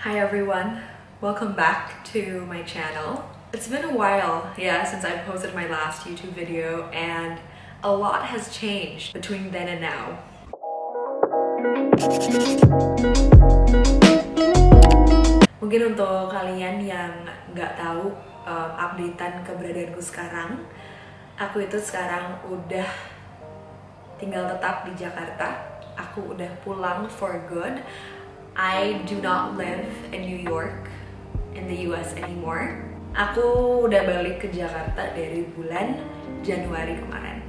Hi everyone, welcome back to my channel. It's been a while, since I posted my last YouTube video and a lot has changed between then and now. Mungkin untuk kalian yang nggak tahu updatean keberadaanku sekarang, aku itu sekarang udah tinggal tetap di Jakarta. Aku udah pulang for good. I do not live in New York, in the US anymore. Aku udah balik ke Jakarta dari bulan Januari kemarin.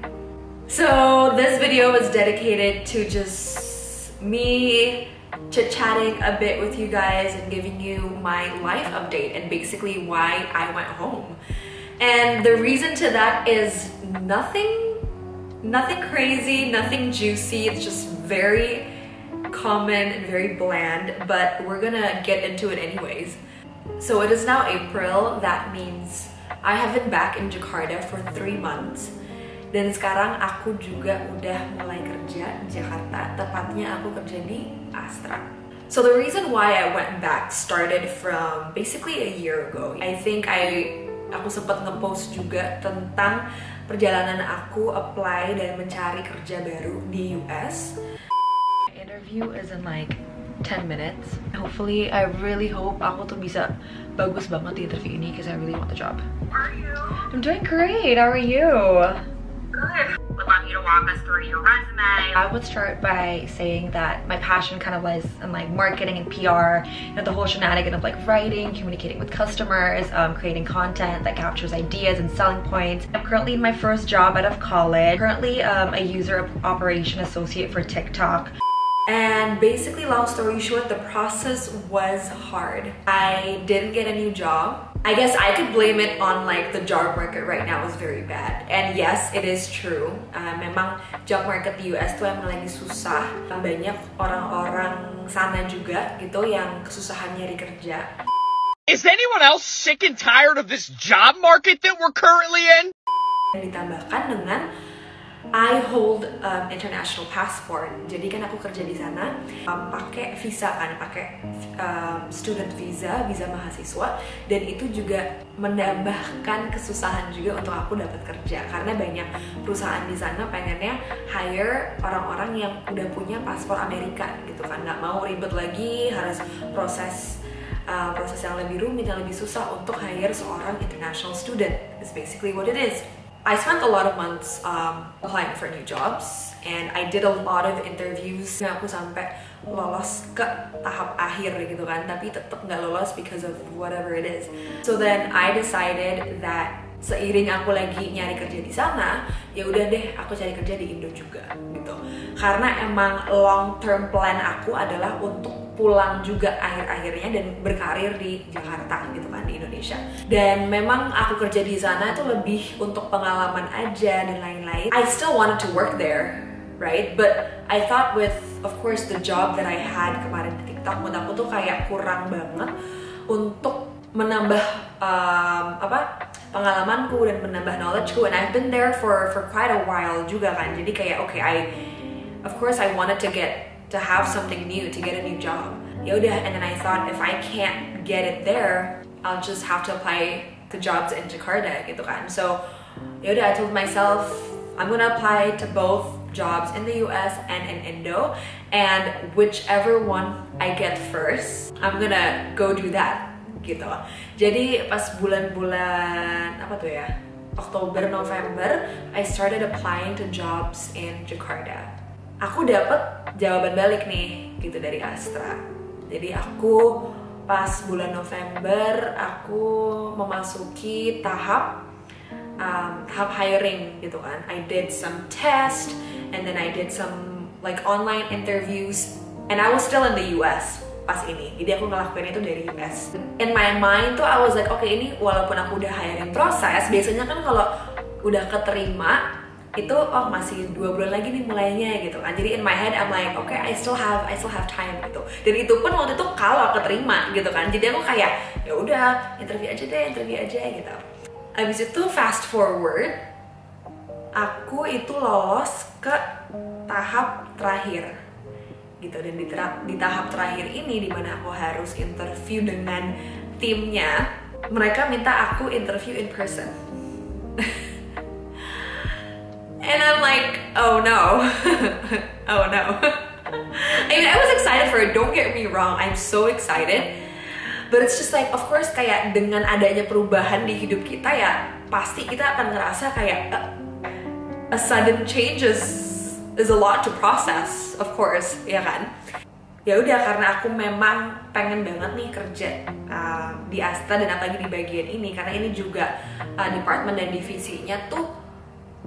So this video is dedicated to just me chit-chatting a bit with you guys and giving you my life update and basically why I went home. And the reason to that is nothing crazy, nothing juicy. It's just very common and very bland, but we're gonna get into it anyways. So it is now April. That means I have been back in Jakarta for 3 months. Dan sekarang aku juga udah mulai kerja di Jakarta. Tepatnya aku kerja di Astra. So the reason why I went back started from basically a year ago. I think aku sempat ngepost juga tentang perjalanan aku apply dan mencari kerja baru di US. Interview is in like 10 minutes. Hopefully, I really hope aku tuh bisa bagus banget di interview ini because I really want the job. How are you? I'm doing great. How are you? Good. Would love you to walk us through your resume. I would start by saying that my passion kind of lies in like marketing and PR, the whole shenanigan of like writing, communicating with customers, creating content that captures ideas and selling points. I'm currently in my first job out of college. Currently a user operation associate for TikTok. And basically, long story short, the process was hard. I didn't get a new job. I guess I could blame it on like the job market right now is very bad. And yes, it is true. Memang job market di US tuh emang lagi susah. Banyak orang-orang sana juga gitu yang kesusahan nyari kerja. Is anyone else sick and tired of this job market that we're currently in? Dan ditambahkan dengan I hold international passport, jadi kan aku kerja di sana pakai visa kan, pakai student visa mahasiswa, dan itu juga menambahkan kesusahan juga untuk aku dapat kerja karena banyak perusahaan di sana pengennya hire orang-orang yang udah punya paspor Amerika gitu kan, nggak mau ribet lagi harus proses yang lebih rumit, yang lebih susah untuk hire seorang international student. It's basically what it is. I spent a lot of months applying for new jobs and I did a lot of interviews. Aku sampai lolos ke tahap akhir gitu kan, tapi tetap nggak lolos because of whatever it is. So then I decided that seiring aku lagi nyari kerja di sana, ya udah deh aku cari kerja di Indo juga gitu. Karena emang long term plan aku adalah untuk pulang juga akhir-akhirnya dan berkarir di Jakarta gitu kan, di Indonesia. Dan memang aku kerja di sana itu lebih untuk pengalaman aja dan lain-lain. I still wanted to work there, right? But I thought with, of course, the job that I had kemarin di TikTok, menurut aku tuh kayak kurang banget untuk menambah pengalamanku dan menambah knowledgeku. And I've been there for quite a while juga kan. Jadi kayak of course I wanted to have something new, to get a new job. Ya udah, and then I thought if I can't get it there, I'll just have to apply to jobs in Jakarta gitu kan. So ya udah, I told myself I'm gonna apply to both jobs in the US and in Indo, and whichever one I get first, I'm gonna go do that gitu. Jadi pas bulan-bulan Oktober, November, I started applying to jobs in Jakarta. Aku dapet jawaban balik nih gitu dari Astra. Jadi aku pas bulan November aku memasuki tahap hiring gitu kan. I did some test and then I did some like online interviews and I was still in the US pas ini. Jadi aku ngelakuin itu dari US. In my mind tuh I was like, okay, ini walaupun aku udah hiring proses, biasanya kan kalau udah keterima itu masih 2 bulan lagi nih mulainya gitu kan. Jadi in my head I'm like, okay, I still have time gitu. Dan itu pun waktu itu kalau keterima gitu kan. Jadi aku kayak ya udah interview aja gitu. Abis itu fast forward, aku itu lolos ke tahap terakhir. gitu. Dan di tahap terakhir ini dimana aku harus interview dengan timnya, mereka minta aku interview in person. And I'm like, oh no. Oh no. I mean, I was excited for it, don't get me wrong, I'm so excited. But it's just like, of course, kayak dengan adanya perubahan di hidup kita ya, pasti kita akan ngerasa kayak a sudden changes is a lot to process, of course, ya kan? Ya udah, karena aku memang pengen banget nih kerja di Astra, dan apalagi di bagian ini, karena ini juga department dan divisinya tuh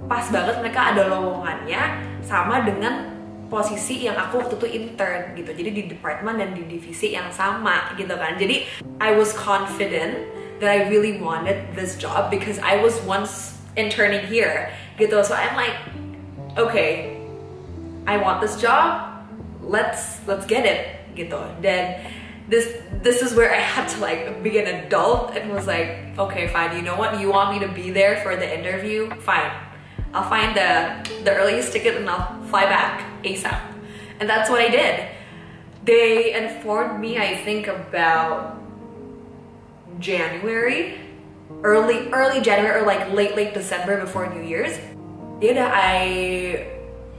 pas banget, mereka ada lowongannya sama dengan posisi yang aku waktu itu intern gitu. Jadi di department dan di divisi yang sama gitu kan. Jadi I was confident that I really wanted this job because I was once interning here gitu. So I'm like, okay, I want this job, let's get it gitu. Dan this is where I had to like be an adult and was like, okay, fine, you know what, you want me to be there for the interview, fine, I'll find the earliest ticket and I'll fly back ASAP. And that's what I did. They informed me, I think about January, early January, or like late December before New Year's. Yeah, I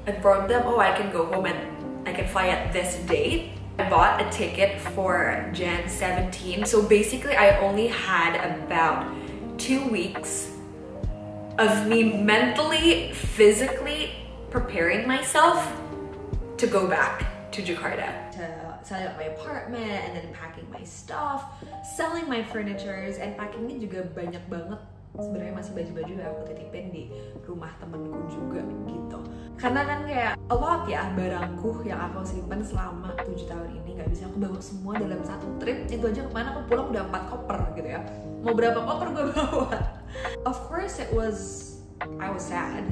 informed them, oh, I can go home and I can fly at this date. I bought a ticket for Jan 17. So basically I only had about 2 weeks of me mentally, physically preparing myself to go back to Jakarta. To selling up my apartment and then packing my stuff, selling my furnitures, and packingnya juga banyak banget. Sebenarnya masih baju-baju yang aku titipin di rumah temenku juga gitu. Karena kan kayak a lot ya barangku yang aku simpan selama 7 tahun ini, nggak bisa aku bawa semua dalam satu trip. Itu aja kemana aku pulang udah 4 koper gitu ya. Mau berapa koper gue bawa? Of course I was sad,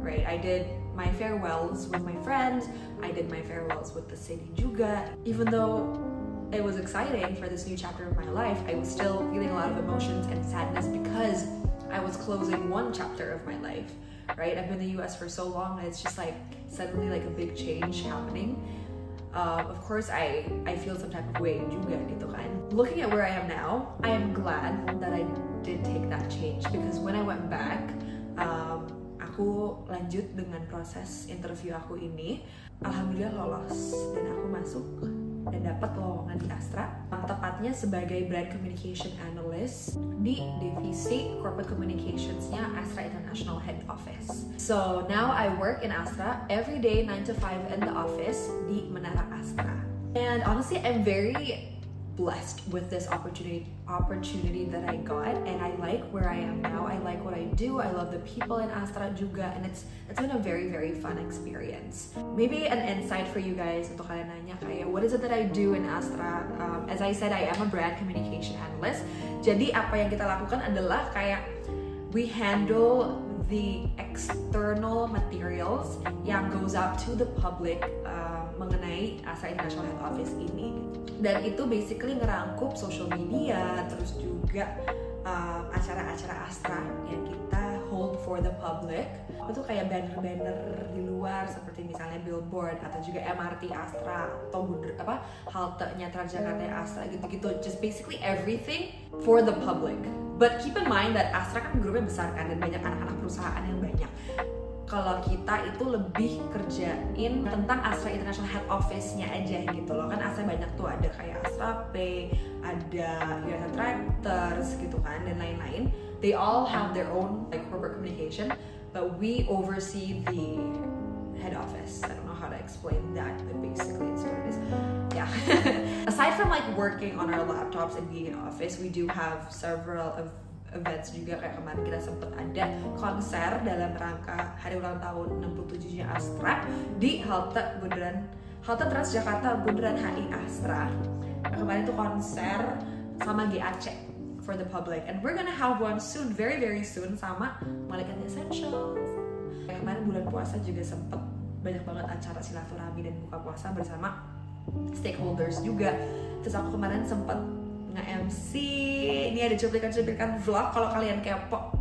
right? I did my farewells with my friends, I did my farewells with the city juga. Even though it was exciting for this new chapter of my life, I was still feeling a lot of emotions and sadness because I was closing one chapter of my life, right? I've been in the US for so long and it's just like suddenly like a big change happening. Of course I feel some type of way juga gitu kan. Looking at where I am now, I am glad that I did take that change because when I went back, aku lanjut dengan proses interview aku ini. Alhamdulillah lolos dan aku masuk dan dapat lowongan di Astra, tepatnya sebagai brand communication analyst di divisi corporate communicationsnya Astra International Head Office. So now I work in Astra every day 9 to 5 in the office di Menara Astra. And honestly, I'm very blessed with this opportunity that I got, and I like where I am now. I like what I do. I love the people in Astra juga, and it's been a very fun experience. Maybe an insight for you guys untuk kalian nanya kayak what is it that I do in Astra? As I said, I am a brand communication analyst. Jadi apa yang kita lakukan adalah kayak we handle the external materials yang goes out to the public mengenai Astra International Head Office ini. Dan itu basically ngerangkup social media, terus juga acara-acara Astra yang kita hold for the public. Itu kayak banner-banner di luar seperti misalnya billboard atau juga MRT Astra atau haltenya Transjakarta Astra gitu-gitu. Just basically everything for the public. But keep in mind that Astra kan grupnya besar kan dan banyak anak-anak perusahaan yang banyak. Kalau kita itu lebih kerjain tentang Astra International Head Office-nya aja gitu loh. Kan Astra banyak tuh, ada kayak Astra Pay, ada United Tractors gitu kan, dan lain-lain. They all have their own like corporate communication, but we oversee the head office. I don't know how to explain that, but basically it's what it is. Yeah. Aside from like working on our laptops and being in office, we do have several events juga. Kayak kemarin kita sempet ada konser dalam rangka hari ulang tahun 67-nya Astra di halte Transjakarta Bundaran HI Astra. Nah, kemarin itu konser sama GAC for the public, and we're gonna have one soon, very soon, sama Malaikat Essentials. Kayak kemarin bulan puasa juga sempet banyak banget acara silaturahmi dan buka puasa bersama stakeholders juga. Terus aku kemarin sempet nge-MC, ini ada cuplikan-cuplikan vlog kalau kalian kepo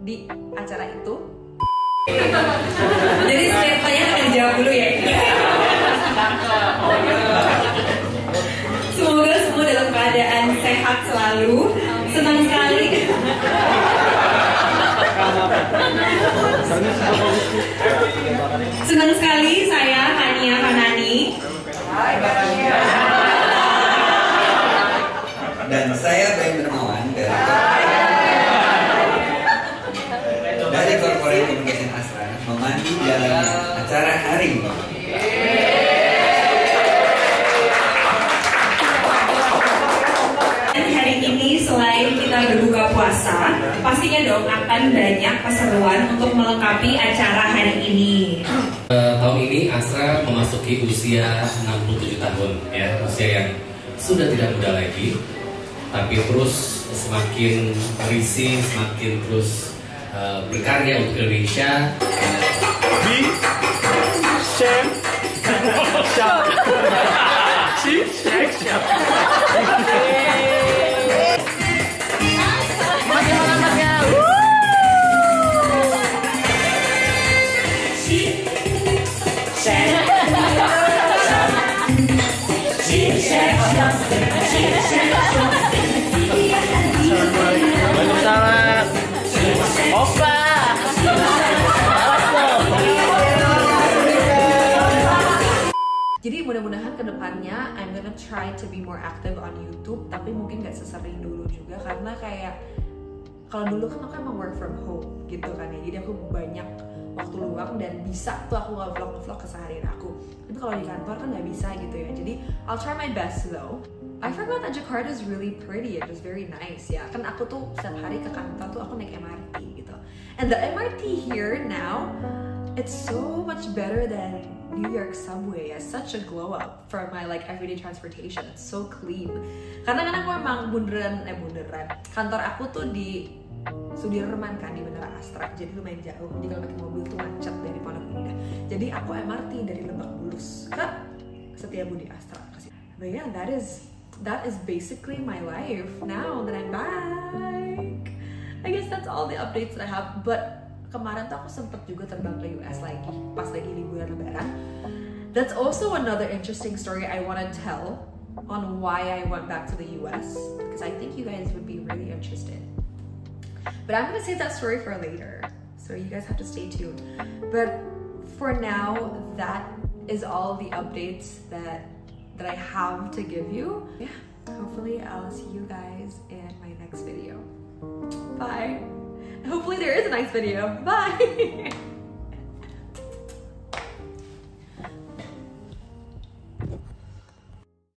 di acara itu. Jadi statementnya akan dijawab dulu ya. Semoga semua dalam keadaan sehat selalu. Senang sekali. Senang sekali saya Hania Fanani. Dan saya Ben Dermawan dari Corporate Communication Astra memandu jalannya acara hari ini. Hari ini selain kita berbuka puasa, pastinya dong akan banyak keseruan untuk melengkapi acara hari ini. Tahun ini Astra memasuki usia 67 tahun, ya, usia yang sudah tidak muda lagi, tapi terus semakin berisi, semakin terus berkarya untuk Indonesia. Jadi mudah-mudahan kedepannya I'm gonna try to be more active on YouTube, tapi mungkin gak sesering dulu juga karena kayak kalau dulu kan aku emang work from home gitu kan ya, jadi aku banyak waktu luang dan bisa tuh aku nge-vlog keseharian aku. Tapi kalau di kantor kan nggak bisa gitu ya, jadi I'll try my best though. I forgot that Jakarta is really pretty, it was very nice ya. Kan aku tuh setiap hari ke kantor tuh aku naik MRT gitu. And the MRT here now, it's so much better than New York subway. It's such a glow up for my like everyday transportation. It's so clean. Karena kan aku emang bundaran. Kantor aku tuh di Sudirman kan, di Bandara Astra. Jadi lumayan jauh. Jadi kalau pakai mobil tuh macet dari Pondok Indah. Jadi aku MRT dari Lebak Bulus ke Setiabudi Astra. But yeah, that is basically my life now that I'm back. I guess that's all the updates that I have. But kemarin tuh aku sempet juga terbang ke US lagi, pas lagi liburan lebaran. That's also another interesting story I want to tell on why I went back to the US, because I think you guys would be really interested. But I'm gonna save that story for later, so you guys have to stay tuned. But for now, that is all the updates that I have to give you. Yeah, hopefully I'll see you guys in my next video. Bye. Hopefully there is a nice video. Bye!